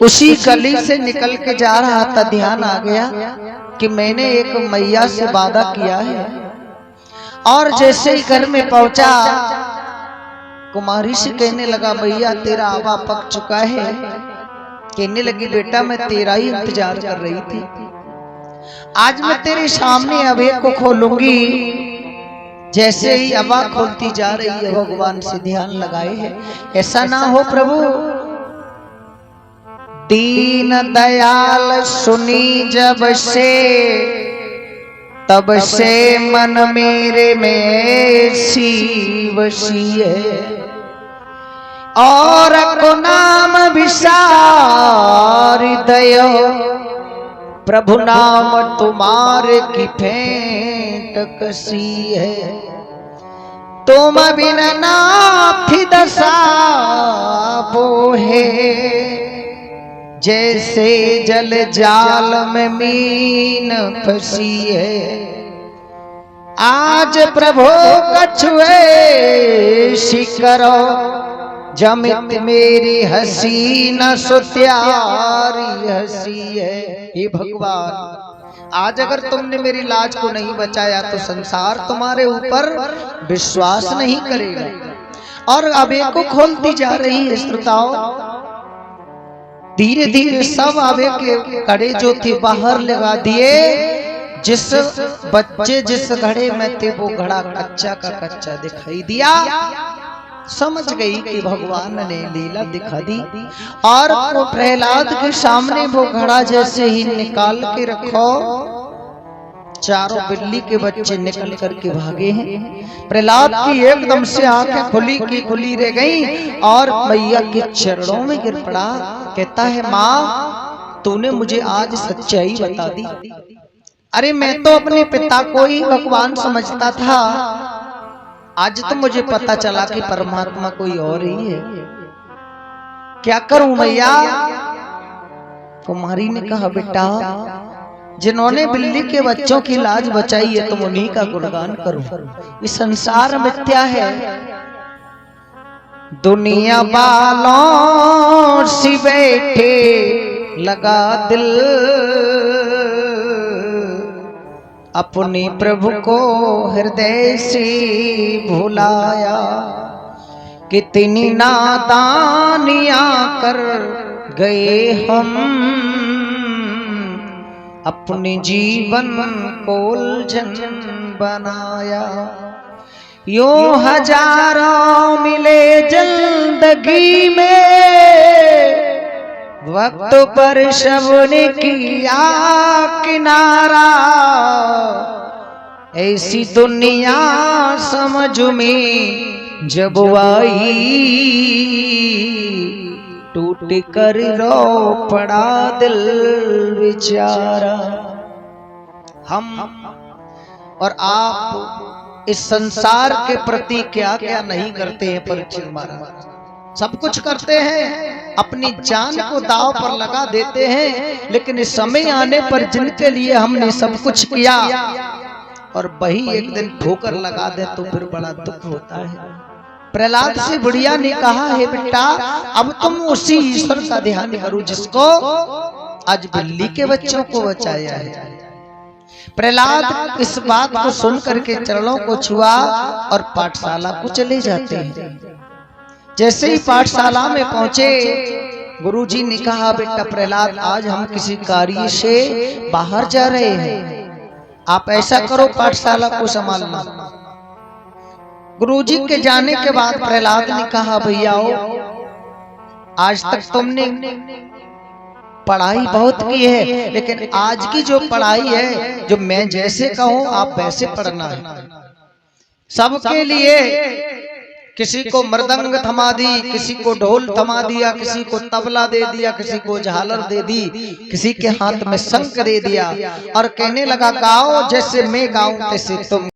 उसी गली से निकल के जा रहा था, ध्यान आ गया कि मैंने एक मैया से वादा किया है। और जैसे ही घर में पहुंचा, कुमारी से कहने लगा, भैया तेरा आवा पक चुका है। कहने लगी, बेटा मैं तेरा ही इंतजार कर रही थी। आज मैं तेरे सामने अभय को खोलूंगी। जैसे ही अबा खोलती जा रही है, भगवान से ध्यान लगाए है, ऐसा ना हो प्रभु। दीन दयाल सुनी जब से, तब से मन मेरे में शिव सिए, और को नाम विसार दयो, प्रभु नाम तुम्हारे की फेंट कसी है। तुम बिन नाथी दशा बोहे, जैसे जल जाल में मीन फंसी है। आज प्रभु कछुए शिकरो, जमित मेरी हसीन सुत्यारी हसी है। हे भगवान, आज अगर तुमने मेरी लाज को नहीं बचाया तो संसार तुम्हारे ऊपर विश्वास नहीं करेगा। और अबे को खोलती जा रही है। श्रोताओं, धीरे धीरे सब अबे के कड़े जो थे बाहर लगा दिए। जिस बच्चे जिस घड़े में थे वो घड़ा कच्चा का कच्चा दिखाई दिया। समझ गई कि भगवान ने लीला दिखा दी। और वो प्रहलाद के सामने वो घड़ा जैसे ही निकाल के रखो, चारों बिल्ली के बच्चे निकल करके भागे हैं। प्रहलाद की एकदम से आंखें खुली की खुली रह गई और मैया के चरणों में गिर पड़ा। कहता है, माँ तूने मुझे आज सच्चाई बता दी। अरे मैं तो अपने पिता को ही भगवान समझता था, आज तो मुझे पता चला कि परमात्मा कोई और ही है। क्या करूं मैया? कुमारी ने कहा, बेटा जिन्होंने बिल्ली के बच्चों की लाज बचाई है तुम उन्हीं का गुणगान करो। इस संसार मिथ्या है, दुनिया वालों से बैठे लगा दिल, अपने प्रभु को हृदय से भुलाया। कितनी नादानियां कर गए हम, अपने जीवन को उलझन बनाया। यूं हजारों मिले जिंदगी में, वक्त पर सबने किया किनारा। ऐसी दुनिया समझ में जब आई, टूट कर रो पड़ा दिल बेचारा। हम और आप इस संसार के प्रति क्या क्या नहीं करते हैं परीक्षित महाराज। सब कुछ करते हैं, अपनी जान को दांव पर लगा देते हैं, लेकिन इस समय आने पर जिनके लिए हमने सब कुछ किया और वही एक दिन ठोकर लगा दे तो फिर बड़ा दुख होता है। प्रहलाद से बुढ़िया ने कहा, है बेटा अब तुम उसी ईश्वर का ध्यान करो जिसको आज बिल्ली के बच्चों को बचाया है। प्रहलाद इस बात को सुन करके चरणों को छुआ और पाठशाला को चले जाते हैं। जैसे ही पाठशाला में पहुंचे, गुरुजी ने कहा, बेटा प्रहलाद आज हम किसी कार्य से बाहर जा रहे हैं, आप ऐसा करो पाठशाला को संभालना। गुरुजी के जाने के बाद प्रहलाद ने कहा, भैया आज तक तुमने पढ़ाई बहुत की है, लेकिन आज की जो पढ़ाई है, जो मैं जैसे कहूं आप वैसे पढ़ना है। सबके लिए किसी को मृदंग थमा दी, किसी को ढोल थमा दिया, किसी को तबला दे दिया, किसी को झालर दे दी, किसी के हाथ में शंख दे दिया और कहने लगा, गाओ जैसे मैं गाऊं तैसे तुम